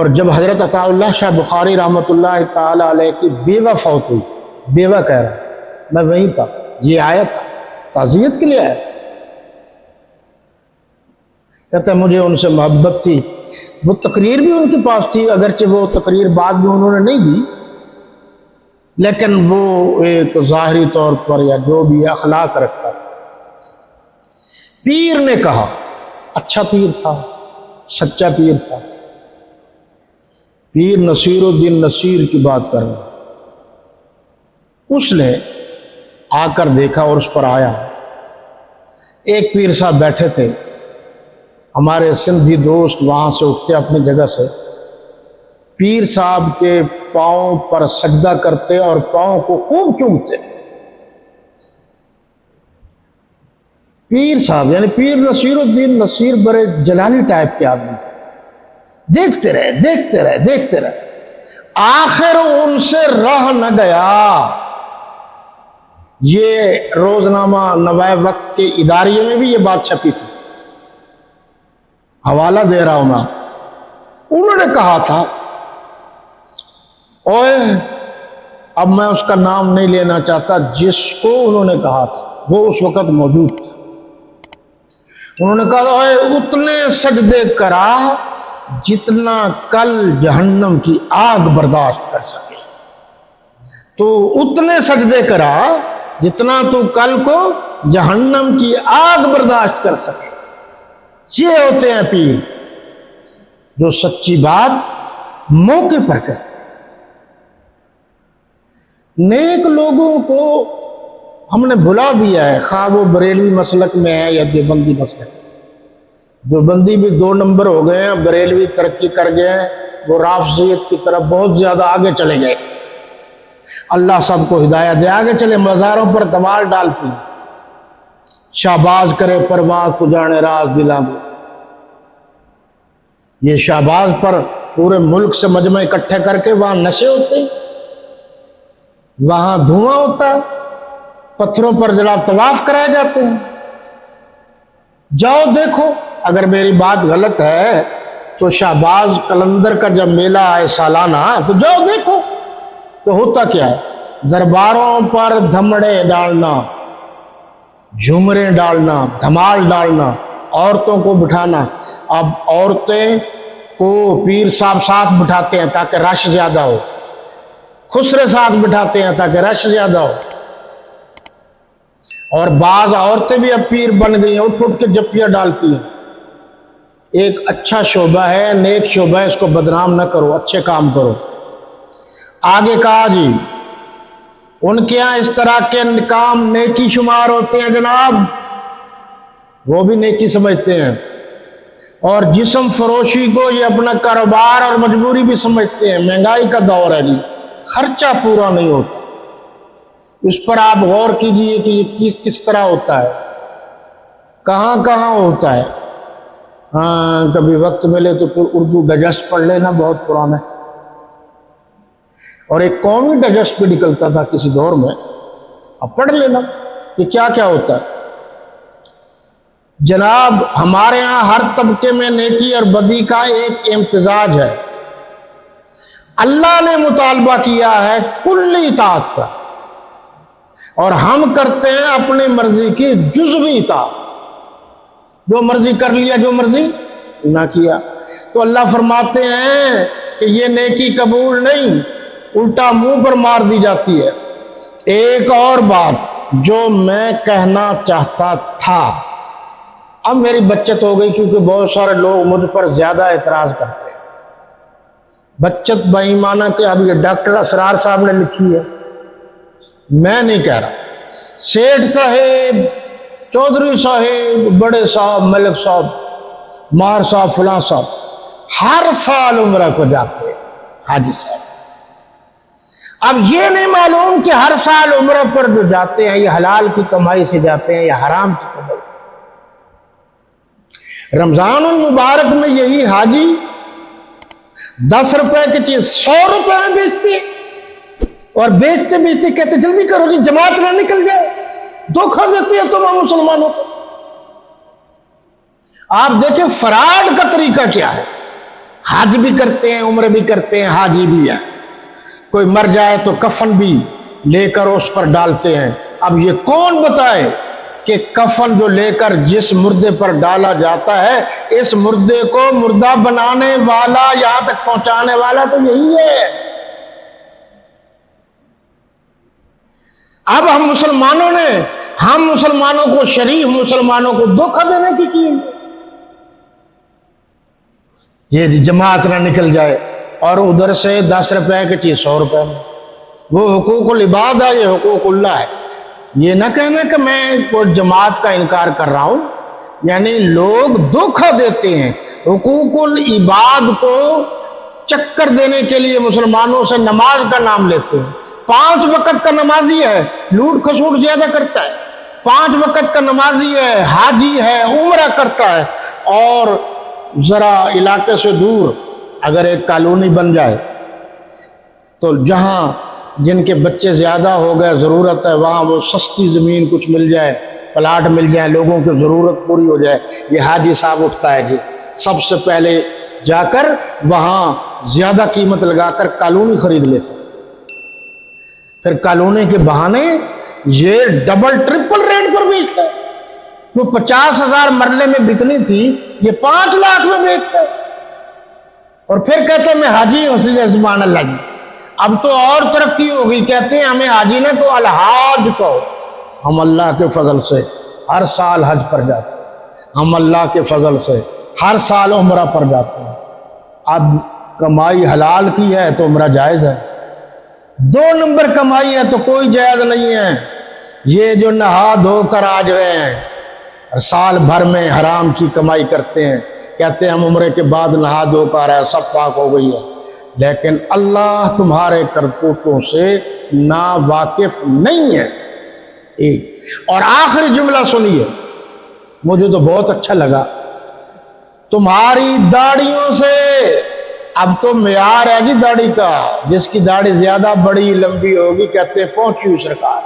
اور جب حضرت عطا اللہ شاہ بخاری رحمۃ اللہ تعالی علیہ کی بیوہ فوت ہوئی، بیوہ کہہ رہا، میں وہیں تھا، یہ آیا تھا، تعزیت کے لیے آیا تھا۔ کہتا ہے مجھے ان سے محبت تھی، وہ تقریر بھی ان کے پاس تھی، اگرچہ وہ تقریر بعد میں انہوں نے نہیں دی، لیکن وہ ایک ظاہری طور پر یا جو بھی اخلاق رکھتا تھا۔ پیر نے کہا، اچھا پیر تھا، سچا پیر تھا، پیر نصیر الدین نصیر کی بات کر رہا، اس نے آ کر دیکھا اور اس پر آیا۔ ایک پیر صاحب بیٹھے تھے، ہمارے سندھی دوست وہاں سے اٹھتے اپنی جگہ سے، پیر صاحب کے پاؤں پر سجدہ کرتے اور پاؤں کو خوب چومتے۔ پیر صاحب یعنی پیر نصیر الدین نصیر بڑے جلالی ٹائپ کے آدمی تھے، دیکھتے رہے دیکھتے رہے دیکھتے رہے، آخر ان سے رہ نہ گیا۔ یہ روزنامہ نوائے وقت کے اداریے میں بھی یہ بات چھپی تھی، حوالہ دے رہا ہوں میں۔ انہوں نے کہا تھا، اوئے اب میں اس کا نام نہیں لینا چاہتا، جس کو انہوں نے کہا تھا وہ اس وقت موجود تھا۔ انہوں نے کہا، اوئے اتنے سجدے کرا جتنا کل جہنم کی آگ برداشت کر سکے، تو اتنے سجدے کرا جتنا تو کل کو جہنم کی آگ برداشت کر سکے۔ یہ ہوتے ہیں پیر جو سچی بات موقع پر کہتے ہیں۔ نیک لوگوں کو ہم نے بھلا دیا ہے، خواہ وہ بریلوی مسلک میں ہے یا دیوبندی مسلک میں۔ دیوبندی بھی 2 نمبر ہو گئے ہیں، بریلوی ترقی کر گئے ہیں، وہ رافضیت کی طرف بہت زیادہ آگے چلے گئے۔ اللہ سب کو ہدایت دے، آگے چلے، مزاروں پر دوال ڈالتی، شہباز کرے پرواز تو جانے راز دلا دو۔ یہ شہباز پر پورے ملک سے مجمع اکٹھے کر کے وہاں نشے ہوتے ہیں، وہاں دھواں ہوتا ہے، پتھروں پر جناب طواف کرائے جاتے ہیں۔ جاؤ دیکھو، اگر میری بات غلط ہے تو شہباز قلندر کا جب میلہ آئے سالانہ تو جاؤ دیکھو تو ہوتا کیا ہے، درباروں پر دھمڑے ڈالنا، جھومریں ڈالنا، دھمال ڈالنا، عورتوں کو بٹھانا۔ اب عورتیں کو پیر صاحب ساتھ بٹھاتے ہیں تاکہ رش زیادہ ہو، خسرے ساتھ بٹھاتے ہیں تاکہ رش زیادہ ہو، اور بعض عورتیں بھی اب پیر بن گئی ہیں، اٹھ اٹھ کے جپیاں ڈالتی ہیں۔ ایک اچھا شعبہ ہے، نیک شعبہ ہے، اس کو بدنام نہ کرو، اچھے کام کرو۔ آگے کہا جی ان کے یہاں اس طرح کے کام نیکی شمار ہوتے ہیں جناب، وہ بھی نیکی سمجھتے ہیں، اور جسم فروشی کو یہ اپنا کاروبار اور مجبوری بھی سمجھتے ہیں۔ مہنگائی کا دور ہے جی، خرچہ پورا نہیں ہوتا، اس پر آپ غور کیجئے کہ یہ کس طرح ہوتا ہے، کہاں کہاں ہوتا ہے۔ ہاں کبھی وقت ملے تو پھر اردو ڈائجسٹ پڑھ لینا، بہت پرانا ہے، اور ایک قومی ڈائجسٹ بھی نکلتا تھا کسی دور میں، اب پڑھ لینا کہ کیا کیا ہوتا ہے۔ جناب ہمارے ہاں ہر طبقے میں نیکی اور بدی کا ایک امتزاج ہے۔ اللہ نے مطالبہ کیا ہے کلی اطاعت کا، اور ہم کرتے ہیں اپنی مرضی کی جزوی اطاعت، جو مرضی کر لیا جو مرضی نہ کیا۔ تو اللہ فرماتے ہیں کہ یہ نیکی قبول نہیں، الٹا منہ پر مار دی جاتی ہے۔ ایک اور بات جو میں کہنا چاہتا تھا، اب میری بچت ہو گئی کیونکہ بہت سارے لوگ مجھ پر زیادہ اعتراض کرتے ہیں۔ بچت بے ایمانہ کہ اب یہ ڈاکٹر اسرار صاحب نے لکھی ہے، میں نہیں کہہ رہا، سیٹھ صاحب، چودھری صاحب، بڑے صاحب، ملک صاحب، مار صاحب، فلاں صاحب ہر سال عمرہ کو جاتے ہیں، حاجی صاحب۔ اب یہ نہیں معلوم کہ ہر سال عمرہ پر جو جاتے ہیں یہ حلال کی کمائی سے جاتے ہیں یا حرام کی کمائی سے۔ رمضان المبارک میں یہی حاجی 10 روپے کی چیز 100 روپے میں بیچتے ہیں، اور بیچتے بیچتے کہتے جلدی کرو جی جماعت نہ نکل جائے، دھوکہ دیتے ہیں تم مسلمانوں کو۔ آپ دیکھیں فراڈ کا طریقہ کیا ہے، حج بھی کرتے ہیں، عمرے بھی کرتے ہیں، حاجی بھی ہیں۔ کوئی مر جائے تو کفن بھی لے کر اس پر ڈالتے ہیں۔ اب یہ کون بتائے کہ کفن جو لے کر جس مردے پر ڈالا جاتا ہے، اس مردے کو مردہ بنانے والا، یہاں تک پہنچانے والا تو یہی ہے۔ اب ہم مسلمانوں کو، شریف مسلمانوں کو دھوکہ دینے کی یہ جماعت نہ نکل جائے اور ادھر سے 10 روپے کی چیز 100 روپے میں۔ وہ حقوق العباد ہے، یہ حقوق اللہ ہے۔ یہ نہ کہنا کہ میں کوئی جماعت کا انکار کر رہا ہوں، یعنی لوگ دھوکہ دیتے ہیں حقوق العباد کو چکر دینے کے لیے، مسلمانوں سے نماز کا نام لیتے ہیں۔ 5 وقت کا نمازی ہے، لوٹ کھسوٹ زیادہ کرتا ہے، 5 وقت کا نمازی ہے، حاجی ہے، عمرہ کرتا ہے، اور ذرا علاقے سے دور اگر ایک کالونی بن جائے تو جہاں جن کے بچے زیادہ ہو گئے، ضرورت ہے، وہاں وہ سستی زمین کچھ مل جائے، پلاٹ مل جائے، لوگوں کی ضرورت پوری ہو جائے، یہ حاجی صاحب اٹھتا ہے جی، سب سے پہلے جا کر وہاں زیادہ قیمت لگا کر کالونی خرید لیتا، پھر کالونی کے بہانے یہ ڈبل ٹرپل ریٹ پر بیچتا ہے۔ جو 50,000 مرلے میں بکنی تھی، یہ 5 لاکھ میں بیچتا ہے، اور پھر کہتے ہیں میں حاجی ہوں، سبحان اللہ جی۔ اب تو اور ترقی ہو گئی، کہتے ہیں ہمیں حاجی نہ کو الحاج کو۔ ہم اللہ کے فضل سے ہر سال حج پر جاتے ہیں، ہم اللہ کے فضل سے ہر سال عمرہ پر جاتے ہیں۔ اب کمائی حلال کی ہے تو عمرہ جائز ہے، 2 نمبر کمائی ہے تو کوئی جائز نہیں ہے۔ یہ جو نہا دھو کر آ رہے ہیں، سال بھر میں حرام کی کمائی کرتے ہیں، کہتے ہیں ہم عمرے کے بعد نہا دھو کر آئے، سب پاک ہو گئی ہے، لیکن اللہ تمہارے کرتوتوں سے نا واقف نہیں ہے۔ ایک اور آخری جملہ سنیے، مجھے تو بہت اچھا لگا، تمہاری داڑھیوں سے، اب تو معیار ہے جی داڑھی کا، جس کی داڑھی زیادہ بڑی لمبی ہوگی کہتے ہیں پہنچی ہوئی سرکار۔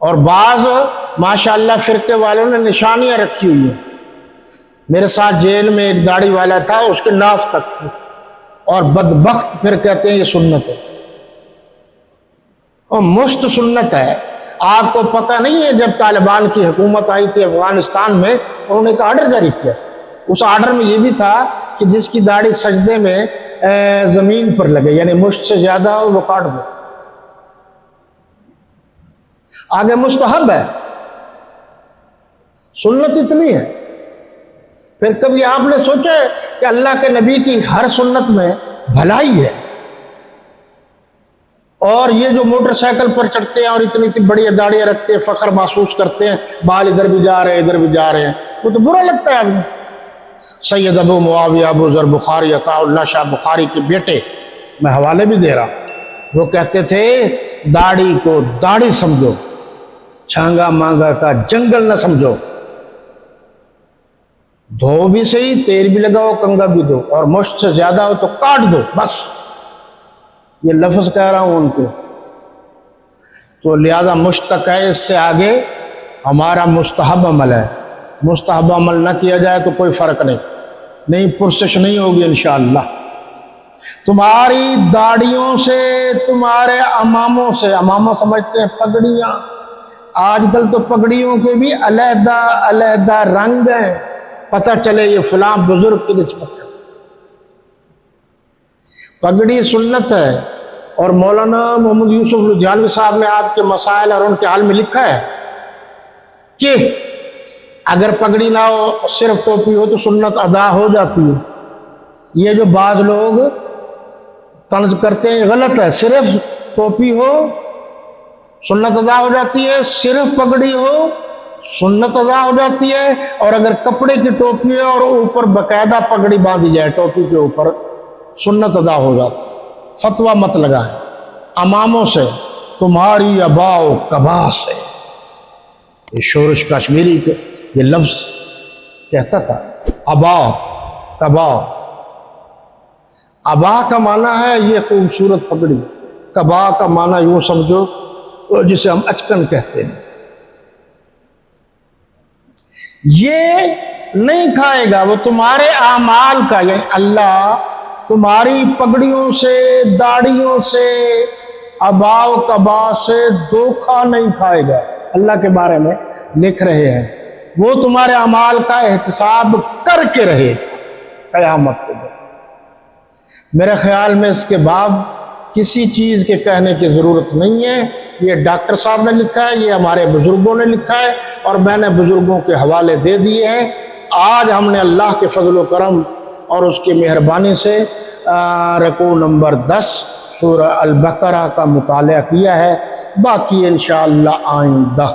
اور بعض ماشاءاللہ فرقے والوں نے نشانیاں رکھی ہوئی ہیں۔ میرے ساتھ جیل میں ایک داڑھی والا تھا، اس کے ناف تک تھی، اور بدبخت پھر کہتے ہیں یہ سنت ہے، اور مشت سنت ہے۔ آپ کو پتہ نہیں ہے جب طالبان کی حکومت آئی تھی افغانستان میں، انہوں نے ایک آرڈر جاری کیا، اس آرڈر میں یہ بھی تھا کہ جس کی داڑھی سجدے میں زمین پر لگے، یعنی مشت سے زیادہ ہو وہ کاٹ دو۔ آگے مستحب ہے، سنت اتنی ہے۔ پھر کبھی آپ نے سوچا ہے کہ اللہ کے نبی کی ہر سنت میں بھلائی ہے، اور یہ جو موٹر سائیکل پر چڑھتے ہیں اور اتنی بڑی داڑیاں رکھتے ہیں، فخر محسوس کرتے ہیں، بال ادھر بھی جا رہے ہیں ادھر بھی جا رہے ہیں، وہ تو برا لگتا ہے آدمی۔ سید ابو معاویہ ابو ذر بخاری عطا اللہ شاہ بخاری کے بیٹے، میں حوالے بھی دے رہا ہوں، وہ کہتے تھے داڑھی کو داڑھی سمجھو، چھانگا مانگا کا جنگل نہ سمجھو، دھو بھی صحیح، تیل بھی لگاؤ، کنگا بھی دو، اور مشت سے زیادہ ہو تو کاٹ دو، بس یہ لفظ کہہ رہا ہوں ان کو۔ تو لہذا مشتق ہے، اس سے آگے ہمارا مستحب عمل ہے، مستحب عمل نہ کیا جائے تو کوئی فرق نہیں، پرسش نہیں ہوگی انشاءاللہ۔ تمہاری داڑھیوں سے، تمہارے اماموں سے، اماموں سمجھتے ہیں پگڑیاں، آج کل تو پگڑیوں کے بھی علیحدہ علیحدہ رنگ ہیں، پتہ چلے یہ فلاں بزرگ کی نسبت ہے۔ پگڑی سنت ہے، اور مولانا محمد یوسف لدھیانوی صاحب نے آپ کے مسائل اور ان کے حال میں لکھا ہے کہ اگر پگڑی نہ ہو، صرف ٹوپی ہو تو سنت ادا ہو جاتی ہے۔ یہ جو بعض لوگ طنز کرتے ہیں غلط ہے، صرف ٹوپی ہو سنت ادا ہو جاتی ہے، صرف پگڑی ہو سنت ادا ہو جاتی ہے، اور اگر کپڑے کی ٹوپی ہے اور اوپر باقاعدہ پگڑی باندھی جائے ٹوپی کے اوپر، سنت ادا ہو جاتی ہے۔ فتویٰ مت لگائیں اماموں سے، تمہاری ابا و کبا سے، یہ شورش کشمیری کے یہ لفظ کہتا تھا، ابا کبا۔ ابا کا معنی ہے یہ خوبصورت پگڑی، کبا کا معنی یوں سمجھو جسے ہم اچکن کہتے ہیں۔ یہ نہیں کھائے گا، وہ تمہارے اعمال کا، یعنی اللہ تمہاری پگڑیوں سے، داڑھیوں سے، آباء و قبا سے دھوکہ نہیں کھائے گا۔ اللہ کے بارے میں لکھ رہے ہیں وہ تمہارے اعمال کا احتساب کر کے رہے گا قیامت کے دن۔ میرے خیال میں اس کے بعد کسی چیز کے کہنے کی ضرورت نہیں ہے۔ یہ ڈاکٹر صاحب نے لکھا ہے، یہ ہمارے بزرگوں نے لکھا ہے، اور میں نے بزرگوں کے حوالے دے دیے ہیں۔ آج ہم نے اللہ کے فضل و کرم اور اس کی مہربانی سے رکوع نمبر 10 سورہ البقرہ کا مطالعہ کیا ہے، باقی انشاءاللہ آئندہ